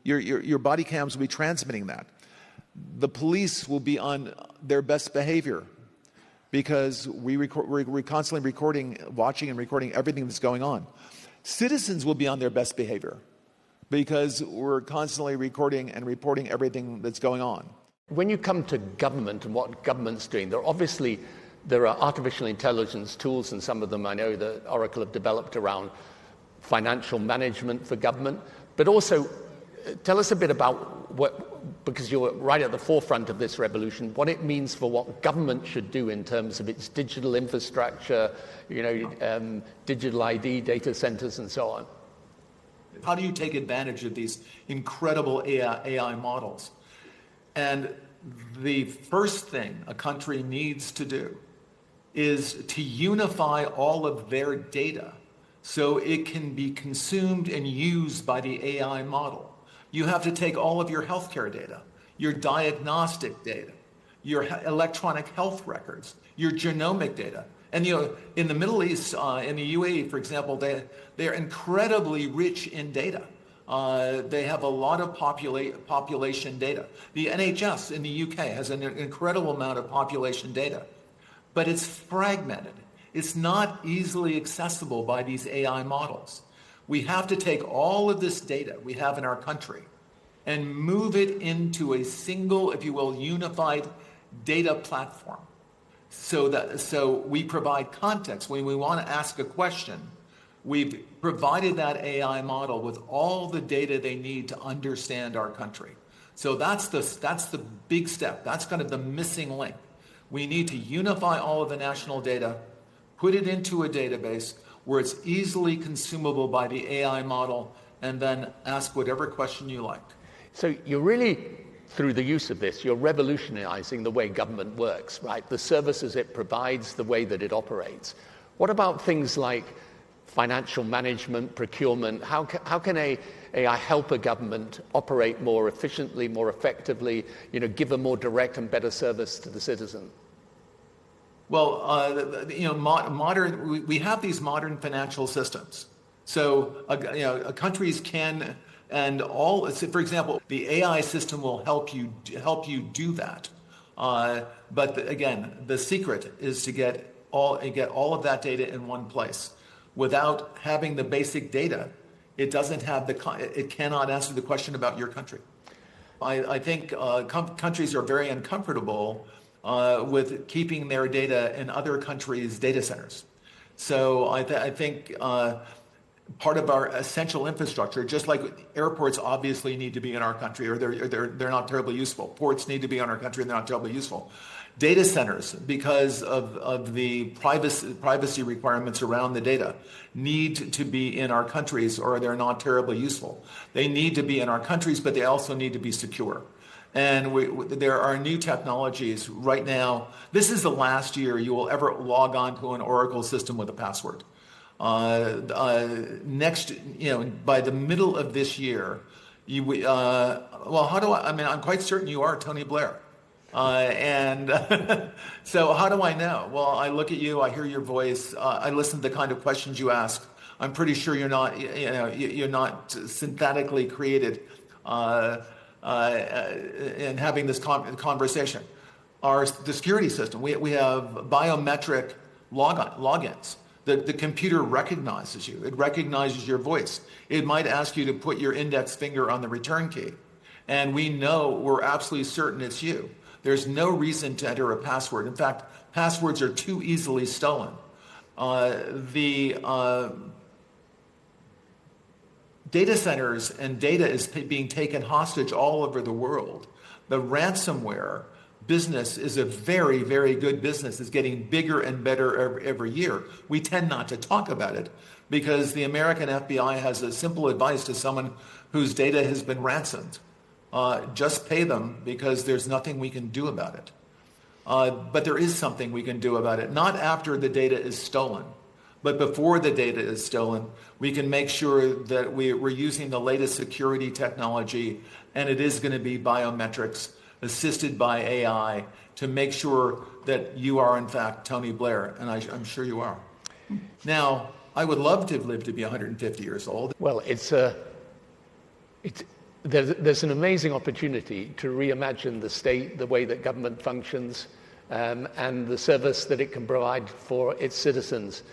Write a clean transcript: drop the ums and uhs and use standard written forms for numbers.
Your body cams will be transmitting that. The police will be on their best behavior because we're constantly watching and recording everything that's going on. Citizens will be on their best behavior because we're constantly recording and reporting everything that's going on. When you come to government and what government's doing, there are artificial intelligence tools, and some of them I know that Oracle have developed around financial management for government. But also, tell us a bit about because you're right at the forefront of this revolution, what it means for what government should do in terms of its digital infrastructure, digital ID, data centers, and so on. How do you take advantage of these incredible AI models? And the first thing a country needs to do is to unify all of their data so it can be consumed and used by the AI model. You have to take all of your healthcare data, your diagnostic data, your electronic health records, your genomic data. And in the Middle East, in the UAE, for example, they're incredibly rich in data. They have a lot of population data. The NHS in the UK has an incredible amount of population data, but it's fragmented. It's not easily accessible by these AI models. We have to take all of this data we have in our country and move it into a single, if you will, unified data platform. So we provide context. When we want to ask a question, we've provided that AI model with all the data they need to understand our country. So that's the big step. That's kind of the missing link. We need to unify all of the national data, put it into a database where it's easily consumable by the AI model, and then ask whatever question you like. So you're really, through the use of this, you're revolutionizing the way government works, right? The services it provides, the way that it operates. What about things like financial management, procurement? How can AI help a government operate more efficiently, more effectively, give a more direct and better service to the citizen? Well, we have these modern financial systems. So, countries can, and all. For example, the AI system will help you do that. But again, the secret is to get all of that data in one place. Without having the basic data, it cannot answer the question about your country. I think countries are very uncomfortable with keeping their data in other countries' data centers. So I think part of our essential infrastructure, just like airports obviously need to be in our country, or they're not terribly useful. Ports need to be in our country, and they're not terribly useful. Data centers, because of the privacy requirements around the data, need to be in our countries, or they're not terribly useful. They need to be in our countries, but they also need to be secure. And there are new technologies right now. This is the last year you will ever log on to an Oracle system with a password. Next, by the middle of this year, I'm quite certain you are Tony Blair. So how do I know? Well, I look at you, I hear your voice, I listen to the kind of questions you ask. I'm pretty sure you're not synthetically created in having this conversation. The security system, we have biometric logins. The computer recognizes you. It recognizes your voice. It might ask you to put your index finger on the return key. And we're absolutely certain it's you. There's no reason to enter a password. In fact, passwords are too easily stolen. The data centers and data is being taken hostage all over the world. The ransomware business is a very, very good business. It's getting bigger and better every year. We tend not to talk about it because the American FBI has a simple advice to someone whose data has been ransomed. Just pay them because there's nothing we can do about it. But there is something we can do about it. Not after the data is stolen, but before the data is stolen. We can make sure that we're using the latest security technology, and it is going to be biometrics assisted by AI to make sure that you are in fact Tony Blair, and I'm sure you are. Now, I would love to have lived to be 150 years old. Well, there's an amazing opportunity to reimagine the state, the way that government functions, and the service that it can provide for its citizens.